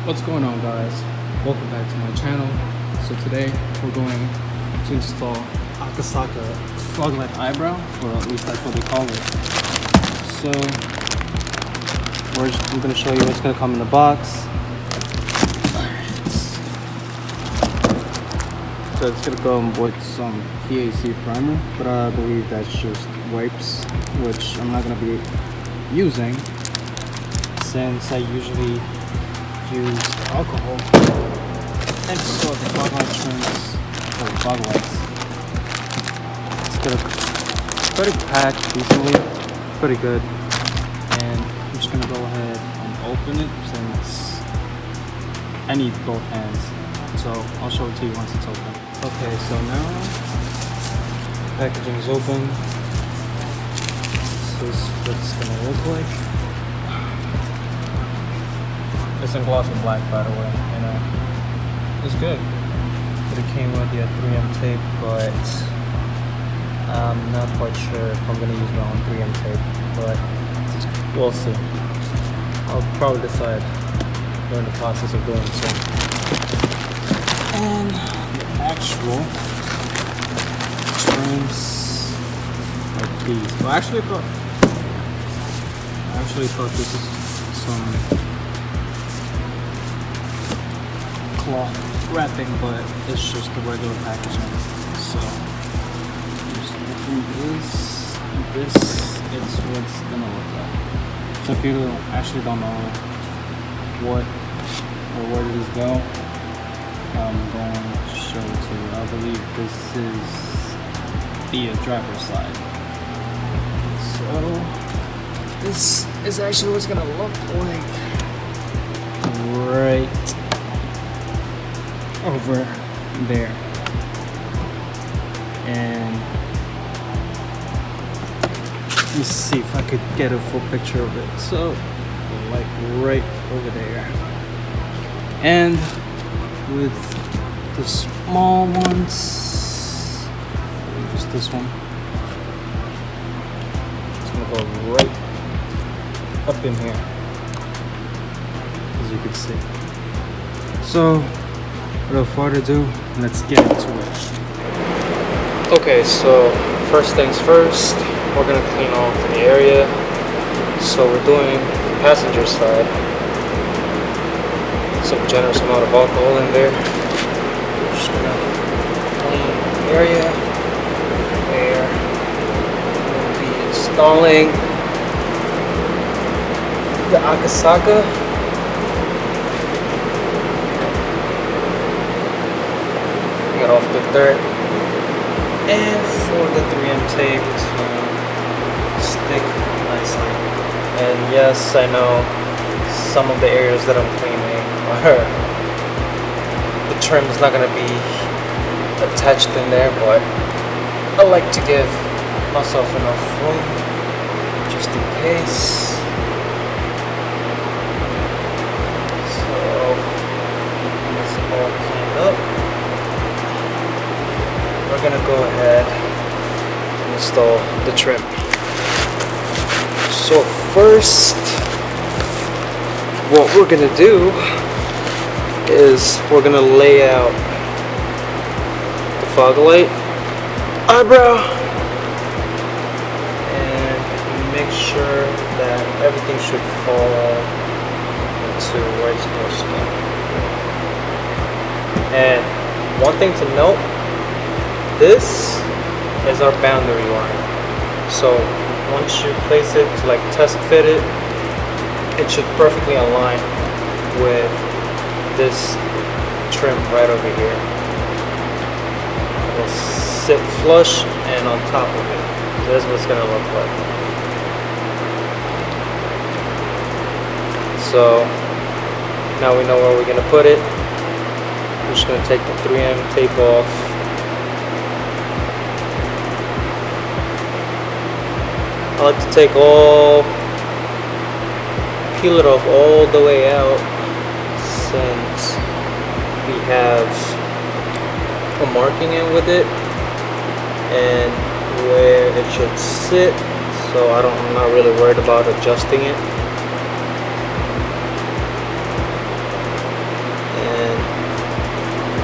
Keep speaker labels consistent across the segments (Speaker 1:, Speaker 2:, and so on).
Speaker 1: What's going on, guys? Welcome back to my channel. So today we're going to install Akasaka fog light eyebrow, or at least that's what they call it. So I'm going to show you what's going to come in the box. So it's going to come with some PAC primer, but I believe that's just wipes, which I'm not going to be using since I usually use alcohol and so the fog light trims or fog lights. It's good, pretty packed decently, pretty good, and I'm just gonna go ahead and open it since I need both hands. So I'll show it to you once it's open. Okay, so now packaging is open. This is what it's gonna look like. It's in gloss and black, by the way, and it's good. But it came with the 3M tape, but I'm not quite sure if I'm gonna use my own 3M tape, but we'll see. I'll probably decide during the process of doing so. And the actual trims are these. Well, I actually thought this is some cloth wrapping, but it's just the regular packaging. So just open this is what's gonna look like. So if you actually don't know what or where these go, I'm going to show it to you. I believe this is the driver's side. So this is actually what's gonna look like right over there, and let me see if I could get a full picture of it. So like right over there, and with the small ones, just this one, it's gonna go right up in here, as you can see. So without further ado, let's get into it. Okay, so first things first, we're gonna clean off the area. So we're doing the passenger side. Some generous amount of alcohol in there. We're just gonna clean the area where we'll be installing the Akasaka. Get off the dirt, and for the 3M tape to stick nicely. And yes, I know some of the areas that I'm cleaning are the trim is not going to be attached in there, but I like to give myself enough room just in case. So it's all cleaned up. We're gonna go ahead and install the trim. So first, what we're gonna do is we're gonna lay out the fog light eyebrow and make sure that everything should fall into where it's supposed to go. And one thing to note, this is our boundary line. So once you place it to like test fit it, it should perfectly align with this trim right over here. It will sit flush and on top of it. So this is what it's gonna look like. So now we know where we're gonna put it. We're just gonna take the 3M tape off. I like to peel it off all the way out, since we have a marking in with it and where it should sit, so I'm not really worried about adjusting it.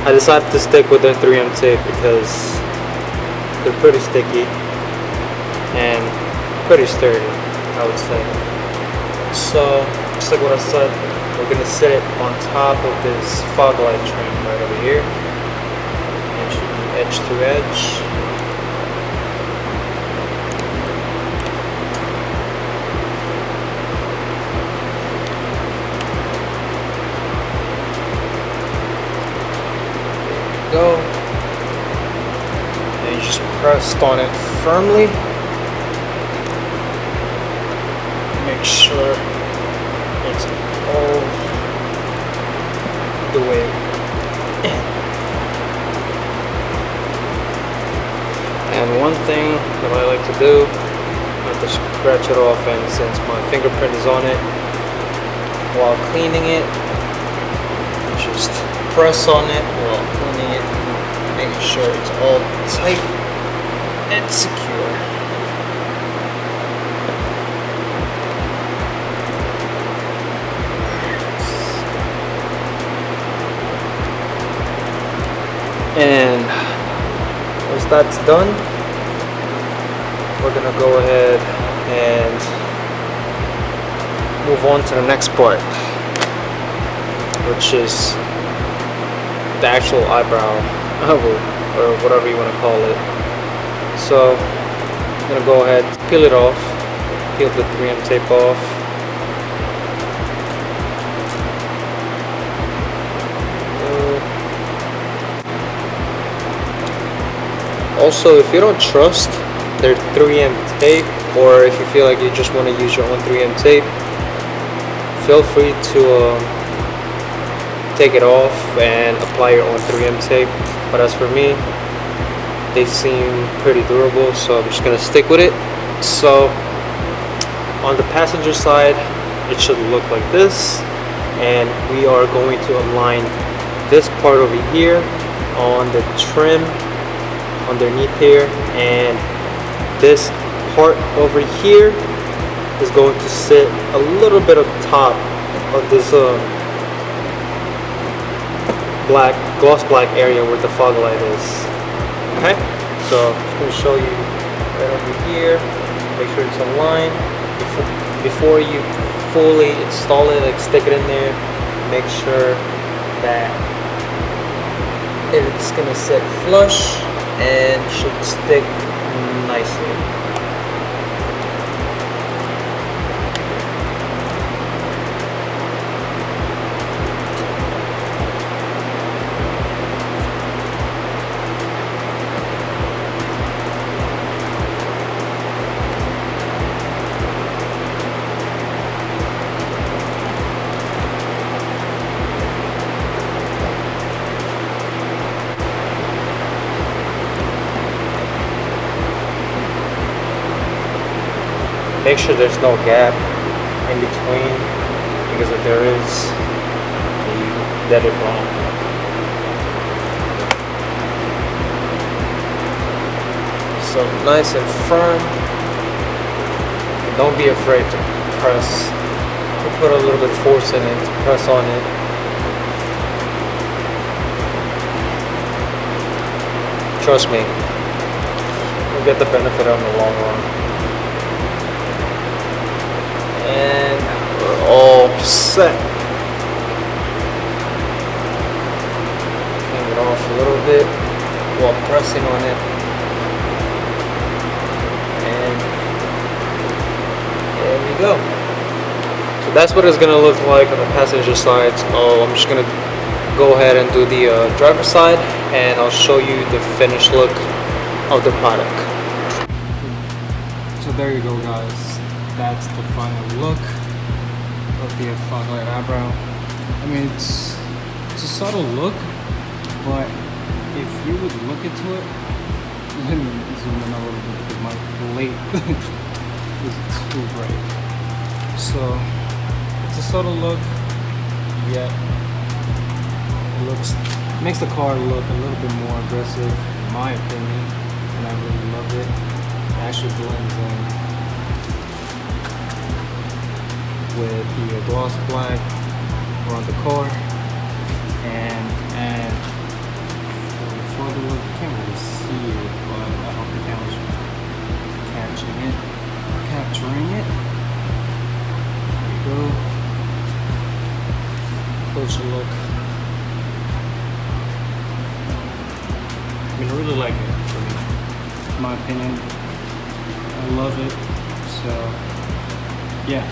Speaker 1: I decided to stick with their 3M tape because they're pretty sticky and pretty sturdy, I would say. So, just like what I said, we're gonna sit it on top of this fog light trim right over here. It should be edge to edge. Go, and you just pressed on it firmly. Make sure it's all the way in. And one thing that I like to do, I have to scratch it off, and since my fingerprint is on it while cleaning it, just press on it while cleaning it, making sure it's all tight and secure. And once that's done, we're gonna go ahead and move on to the next part, which is the actual eyebrow, or whatever you want to call it. So I'm gonna go ahead, peel it off, peel the 3M tape off. Also, if you don't trust their 3M tape, or if you feel like you just want to use your own 3M tape, feel free to take it off and apply your own 3M tape. But as for me, they seem pretty durable, so I'm just gonna stick with it. So on the passenger side, it should look like this, and we are going to align this part over here on the trim underneath here, and this part over here is going to sit a little bit on top of this gloss black area where the fog light is. Okay, so I'm just going to show you right over here. Make sure it's aligned. Before you fully install it, like stick it in there, make sure that it's going to sit flush and should stick nicely. Make sure there's no gap in between, because if there is, you did it wrong. So nice and firm. And don't be afraid to press. Put a little bit of force in it to press on it. Trust me, you'll get the benefit on the long run. And we're all set. Clean it off a little bit while pressing on it. And there we go. So that's what it's going to look like on the passenger side. So I'm just going to go ahead and do the driver side, and I'll show you the finished look of the product. So there you go, guys. That's the final look of the fog light eyebrow. I mean, it's a subtle look, but if you would look into it, let me zoom in a little bit because my light is too bright. So it's a subtle look, yet it makes the car look a little bit more aggressive, in my opinion, and I really love it. It actually blends in with the gloss black around the car, and should look.
Speaker 2: I mean, I really like it. For me.
Speaker 1: In my opinion, I love it. So yeah.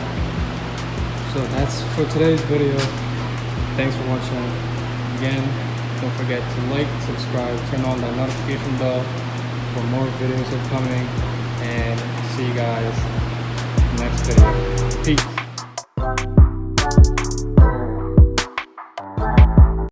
Speaker 1: So that's for today's video. Thanks for watching. Again, don't forget to like, subscribe, turn on that notification bell for more videos upcoming, and see you guys next video. Peace.